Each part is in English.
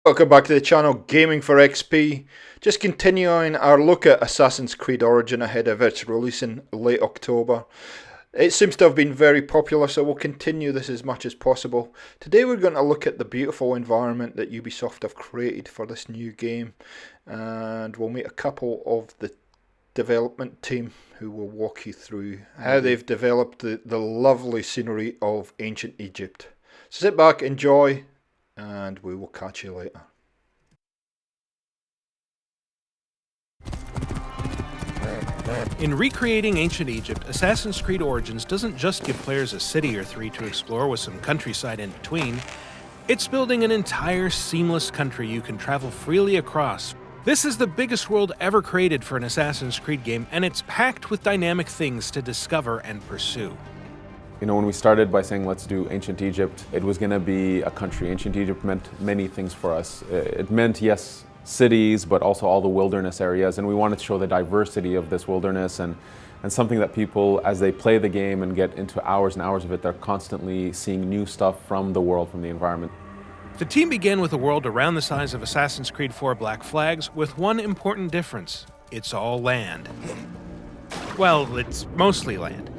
Welcome back to the channel Gaming for XP. Just continuing our look at Assassin's Creed Origin ahead of its release in late October. It seems to have been very popular, so we'll continue this as much as possible. Today we're going to look at the beautiful environment that Ubisoft have created for this new game, and we'll meet a couple of the development team who will walk you through how they've developed the lovely scenery of ancient Egypt. So sit back, enjoy, and we will catch you later. In recreating ancient Egypt, Assassin's Creed Origins doesn't just give players a city or three to explore with some countryside in between. It's building an entire seamless country you can travel freely across. This is the biggest world ever created for an Assassin's Creed game, and it's packed with dynamic things to discover and pursue. You know, when we started by saying let's do ancient Egypt, it was going to be a country. Ancient Egypt meant many things for us. It meant, yes, cities, but also all the wilderness areas, and we wanted to show the diversity of this wilderness and something that people, as they play the game and get into hours and hours of it, they're constantly seeing new stuff from the world, from the environment. The team began with a world around the size of Assassin's Creed 4 Black Flags, with one important difference: it's all land. Well, it's mostly land.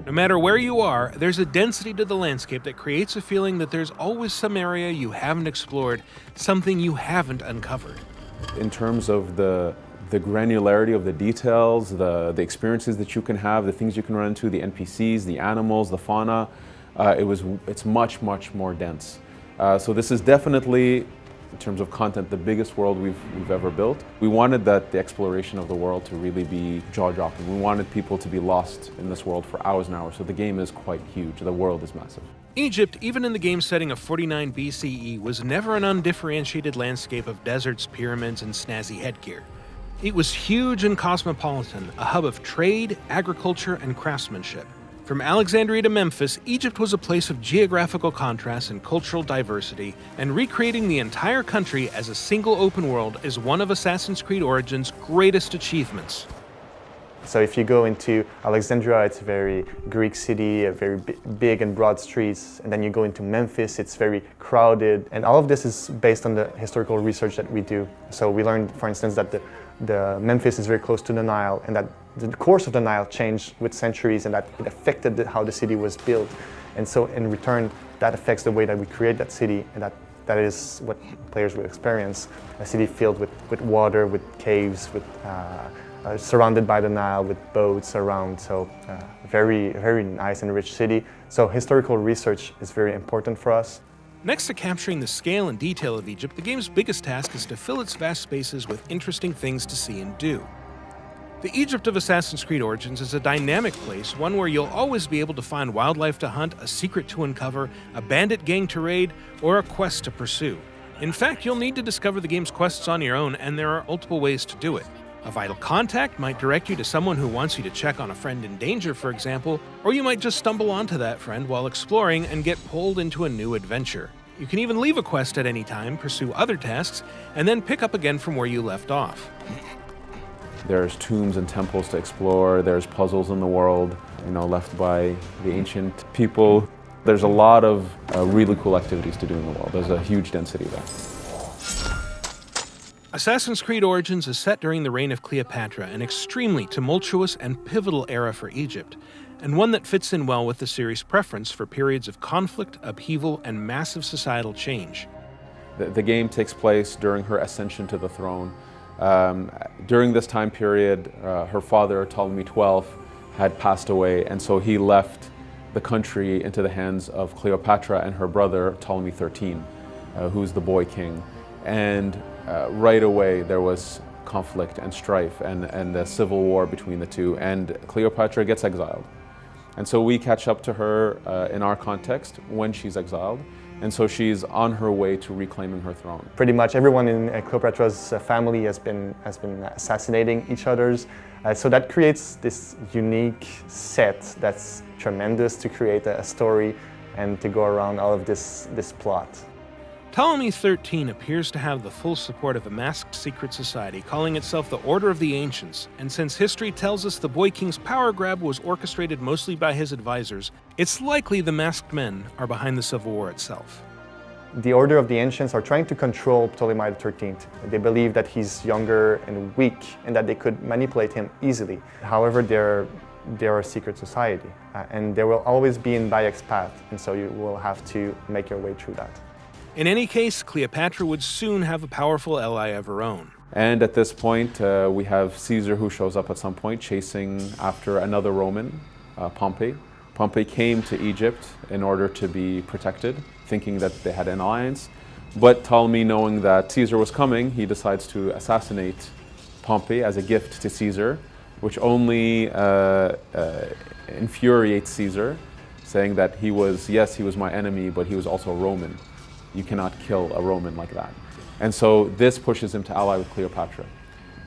No matter where you are, there's a density to the landscape that creates a feeling that there's always some area you haven't explored, something you haven't uncovered. In terms of the granularity of the details, the experiences that you can have, the things you can run into, the NPCs, the animals, the fauna, it's much, much more dense. So this is definitely, in terms of content, the biggest world we've ever built. We wanted the exploration of the world to really be jaw-dropping. We wanted people to be lost in this world for hours and hours, so the game is quite huge. The world is massive. Egypt, even in the game setting of 49 BCE, was never an undifferentiated landscape of deserts, pyramids, and snazzy headgear. It was huge and cosmopolitan, a hub of trade, agriculture, and craftsmanship. From Alexandria to Memphis, Egypt was a place of geographical contrast and cultural diversity, and recreating the entire country as a single open world is one of Assassin's Creed Origins' greatest achievements. So if you go into Alexandria, it's a very Greek city, a very big and broad streets. And then you go into Memphis, it's very crowded. And all of this is based on the historical research that we do. So we learned, for instance, that the Memphis is very close to the Nile, and that the course of the Nile changed with centuries, and that it affected how the city was built. And so in return, that affects the way that we create that city, and that is what players will experience. A city filled with water, with caves, with surrounded by the Nile, with boats around. So very, very nice and rich city. So historical research is very important for us. Next to capturing the scale and detail of Egypt, the game's biggest task is to fill its vast spaces with interesting things to see and do. The Egypt of Assassin's Creed Origins is a dynamic place, one where you'll always be able to find wildlife to hunt, a secret to uncover, a bandit gang to raid, or a quest to pursue. In fact, you'll need to discover the game's quests on your own, and there are multiple ways to do it. A vital contact might direct you to someone who wants you to check on a friend in danger, for example, or you might just stumble onto that friend while exploring and get pulled into a new adventure. You can even leave a quest at any time, pursue other tasks, and then pick up again from where you left off. There's tombs and temples to explore. There's puzzles in the world, left by the ancient people. There's a lot of really cool activities to do in the world. There's a huge density there. Assassin's Creed Origins is set during the reign of Cleopatra, an extremely tumultuous and pivotal era for Egypt, and one that fits in well with the series' preference for periods of conflict, upheaval, and massive societal change. The game takes place during her ascension to the throne. During this time period, her father, Ptolemy XII, had passed away, and so he left the country into the hands of Cleopatra and her brother, Ptolemy XIII, who's the boy king. And right away there was conflict and strife and a civil war between the two, and Cleopatra gets exiled. And so we catch up to her in our context when she's exiled, and so she's on her way to reclaiming her throne. Pretty much everyone in Cleopatra's family has been assassinating each other's. So that creates this unique set that's tremendous to create a story and to go around all of this plot. Ptolemy XIII appears to have the full support of a masked secret society calling itself the Order of the Ancients, and since history tells us the Boy King's power grab was orchestrated mostly by his advisors, it's likely the masked men are behind the civil war itself. The Order of the Ancients are trying to control Ptolemy XIII. They believe that he's younger and weak and that they could manipulate him easily. However, they're a secret society and they will always be in Bayek's path, and so you will have to make your way through that. In any case, Cleopatra would soon have a powerful ally of her own. And at this point, we have Caesar who shows up at some point chasing after another Roman, Pompey. Pompey came to Egypt in order to be protected, thinking that they had an alliance. But Ptolemy, knowing that Caesar was coming, he decides to assassinate Pompey as a gift to Caesar, which only infuriates Caesar, saying that he was my enemy, but he was also a Roman. You cannot kill a Roman like that. And so this pushes him to ally with Cleopatra.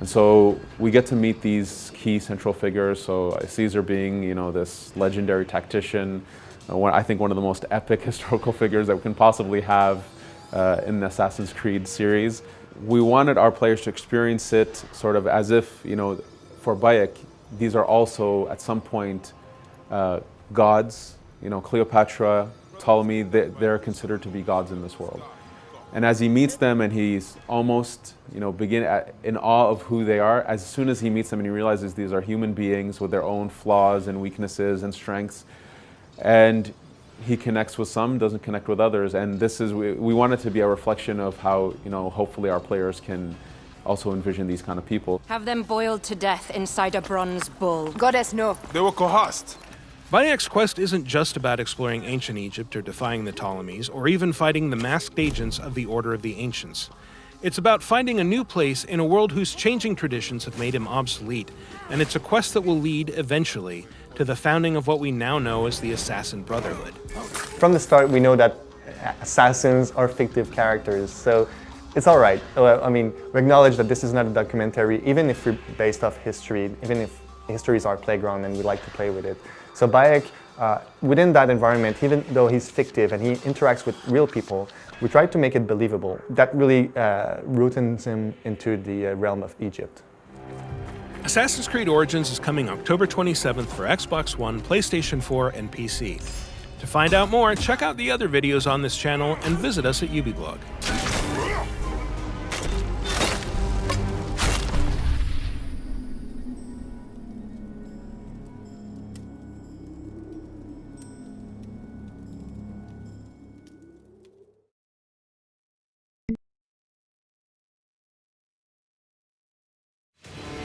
And so we get to meet these key central figures. So Caesar being, this legendary tactician, I think one of the most epic historical figures that we can possibly have in the Assassin's Creed series. We wanted our players to experience it sort of as if, for Bayek, these are also at some point gods. Cleopatra, Ptolemy, they're considered to be gods in this world. And as he meets them and he's almost, in awe of who they are, as soon as he meets them and he realizes these are human beings with their own flaws and weaknesses and strengths, and he connects with some, doesn't connect with others. And we want it to be a reflection of how, hopefully our players can also envision these kind of people. Have them boiled to death inside a bronze bull. Goddess, no. They were coerced. Bayek's quest isn't just about exploring ancient Egypt or defying the Ptolemies, or even fighting the masked agents of the Order of the Ancients. It's about finding a new place in a world whose changing traditions have made him obsolete, and it's a quest that will lead, eventually, to the founding of what we now know as the Assassin Brotherhood. From the start, we know that assassins are fictive characters, so it's all right. We acknowledge that this is not a documentary, even if we're based off history, even if history is our playground and we like to play with it. So Bayek, within that environment, even though he's fictive and he interacts with real people, we try to make it believable. That really rootens him into the realm of Egypt. Assassin's Creed Origins is coming October 27th for Xbox One, PlayStation 4, and PC. To find out more, check out the other videos on this channel and visit us at Ubiblog.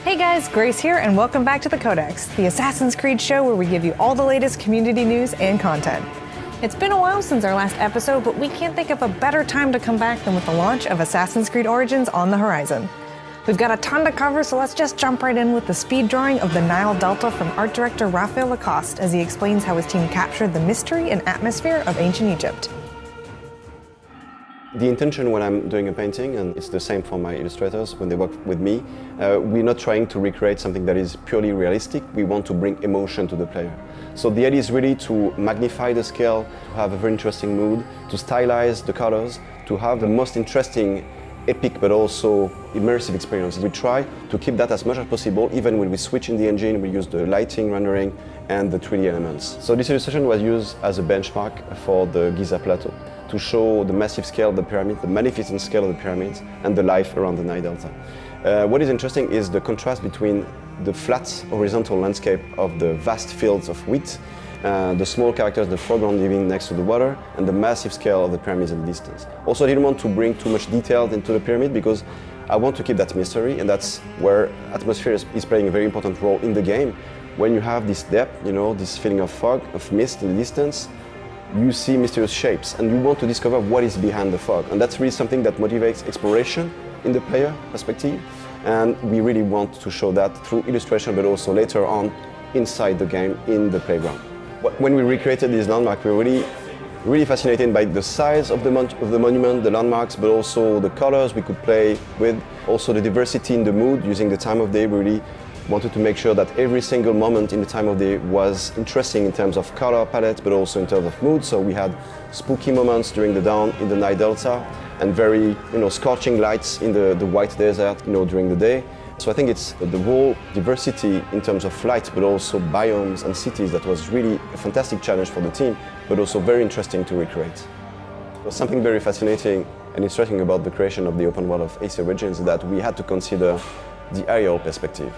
Hey guys, Grace here, and welcome back to the Codex, the Assassin's Creed show where we give you all the latest community news and content. It's been a while since our last episode, but we can't think of a better time to come back than with the launch of Assassin's Creed Origins on the horizon. We've got a ton to cover, so let's just jump right in with the speed drawing of the Nile Delta from art director Raphael Lacoste as he explains how his team captured the mystery and atmosphere of ancient Egypt. The intention when I'm doing a painting, and it's the same for my illustrators when they work with me, we're not trying to recreate something that is purely realistic. We want to bring emotion to the player. So the idea is really to magnify the scale, to have a very interesting mood, to stylize the colors, to have the most interesting, epic but also immersive experience. We try to keep that as much as possible. Even when we switch in the engine, we use the lighting rendering and the 3D elements. So this illustration was used as a benchmark for the Giza Plateau, to show the massive scale of the pyramid, the magnificent scale of the pyramids, and the life around the Nile Delta. What is interesting is the contrast between the flat horizontal landscape of the vast fields of wheat, the small characters, the foreground living next to the water, and the massive scale of the pyramids in the distance. Also, I didn't want to bring too much detail into the pyramid because I want to keep that mystery, and that's where atmosphere is playing a very important role in the game. When you have this depth, this feeling of fog, of mist in the distance, you see mysterious shapes and you want to discover what is behind the fog. And that's really something that motivates exploration in the player perspective. And we really want to show that through illustration, but also later on inside the game, in the playground. When we recreated this landmark, we were really fascinated by the size of the monument, the landmarks, but also the colors we could play with, also the diversity in the mood, using the time of day. We really wanted to make sure that every single moment in the time of day was interesting in terms of color palette, but also in terms of mood. So we had spooky moments during the dawn in the Nile Delta, and very scorching lights in the white desert during the day. So I think it's the whole diversity in terms of light, but also biomes and cities that was really a fantastic challenge for the team, but also very interesting to recreate. Something very fascinating and interesting about the creation of the open world of AC Origins is that we had to consider the aerial perspective.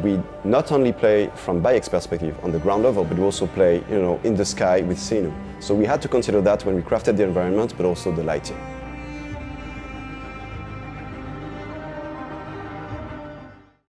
We not only play from Bayek's perspective on the ground level, but we also play in the sky with Sinu. So we had to consider that when we crafted the environment, but also the lighting.